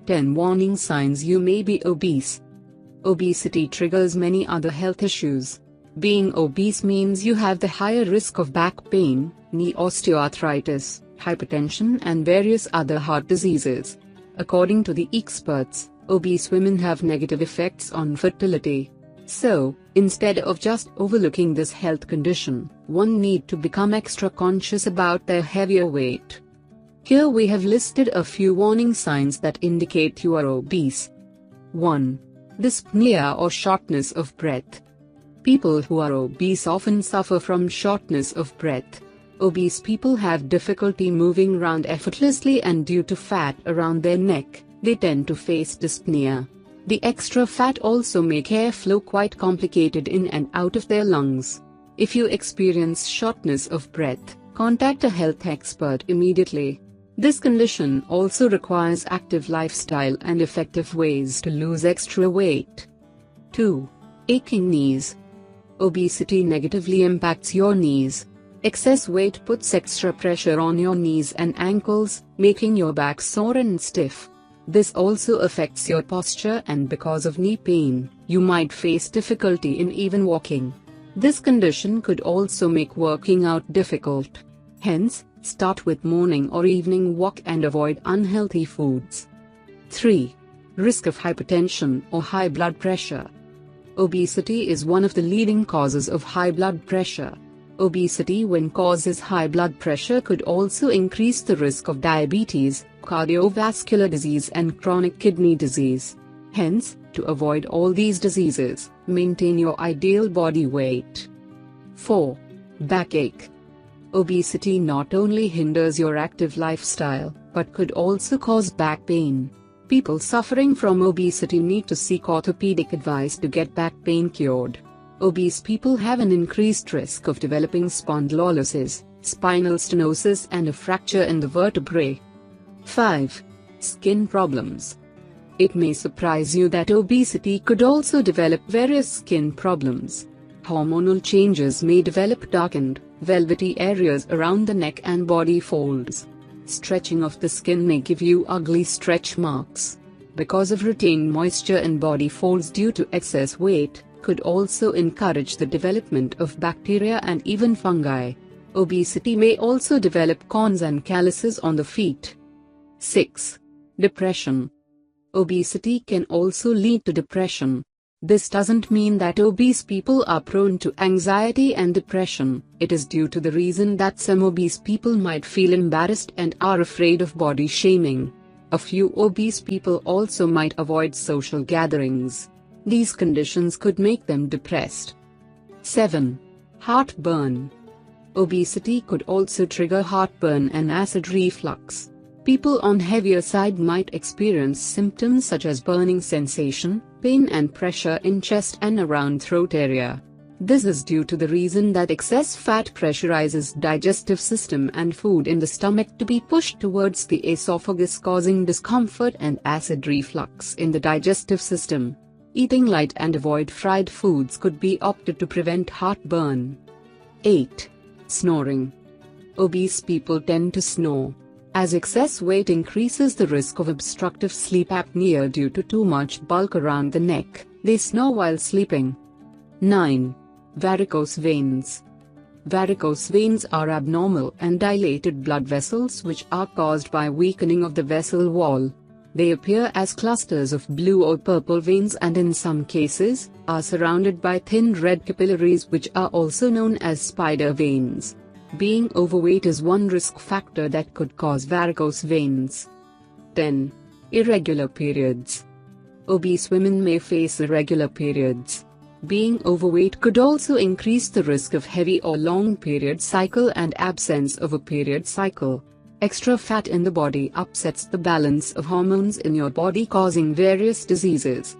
10 warning signs you may be obese. Obesity triggers many other health issues. Being obese means you have the higher risk of back pain, knee osteoarthritis, hypertension and various other heart diseases. According to the experts, obese women have negative effects on fertility. So, instead of just overlooking this health condition, one need to become extra conscious about their heavier weight. Here we have listed a few warning signs that indicate you are obese. 1. Dyspnea or shortness of breath. People who are obese often suffer from shortness of breath. Obese people have difficulty moving around effortlessly, and due to fat around their neck, they tend to face dyspnea. The extra fat also make airflow quite complicated in and out of their lungs. If you experience shortness of breath, contact a health expert immediately. This condition also requires active lifestyle and effective ways to lose extra weight. 2. Aching knees. Obesity negatively impacts your knees. Excess weight puts extra pressure on your knees and ankles, making your back sore and stiff. This also affects your posture, and because of knee pain, you might face difficulty in even walking. This condition could also make working out difficult. Hence, start with morning or evening walk and avoid unhealthy foods. 3. Risk of hypertension or high blood pressure. Obesity is one of the leading causes of high blood pressure. Obesity, when causes high blood pressure, could also increase the risk of diabetes, cardiovascular disease and chronic kidney disease. Hence, to avoid all these diseases, maintain your ideal body weight. 4. Backache. Obesity not only hinders your active lifestyle, but could also cause back pain. People suffering from obesity need to seek orthopedic advice to get back pain cured. Obese people have an increased risk of developing spondylolysis, spinal stenosis and a fracture in the vertebrae. 5. Skin problems. It may surprise you that obesity could also develop various skin problems. Hormonal changes may develop darkened, velvety areas around the neck and body folds. Stretching of the skin may give you ugly stretch marks. Because of retained moisture in body folds due to excess weight, could also encourage the development of bacteria and even fungi. Obesity may also develop corns and calluses on the feet. 6. Depression. Obesity can also lead to depression. This doesn't mean that obese people are prone to anxiety and depression. It is due to the reason that some obese people might feel embarrassed and are afraid of body shaming. A few obese people also might avoid social gatherings. These conditions could make them depressed. 7. Heartburn. Obesity could also trigger heartburn and acid reflux. People on heavier side might experience symptoms such as burning sensation, pain and pressure in chest and around throat area. This is due to the reason that excess fat pressurizes digestive system and food in the stomach to be pushed towards the esophagus, causing discomfort and acid reflux in the digestive system. Eating light and avoid fried foods could be opted to prevent heartburn. 8. Snoring. Obese people tend to snore. As excess weight increases the risk of obstructive sleep apnea due to too much bulk around the neck, they snore while sleeping. 9. Varicose veins. Varicose veins are abnormal and dilated blood vessels which are caused by weakening of the vessel wall. They appear as clusters of blue or purple veins and in some cases, are surrounded by thin red capillaries which are also known as spider veins. Being overweight is one risk factor that could cause varicose veins. 10. Irregular periods. Obese women may face irregular periods. Being overweight could also increase the risk of heavy or long period cycle and absence of a period cycle. Extra fat in the body upsets the balance of hormones in your body, causing various diseases.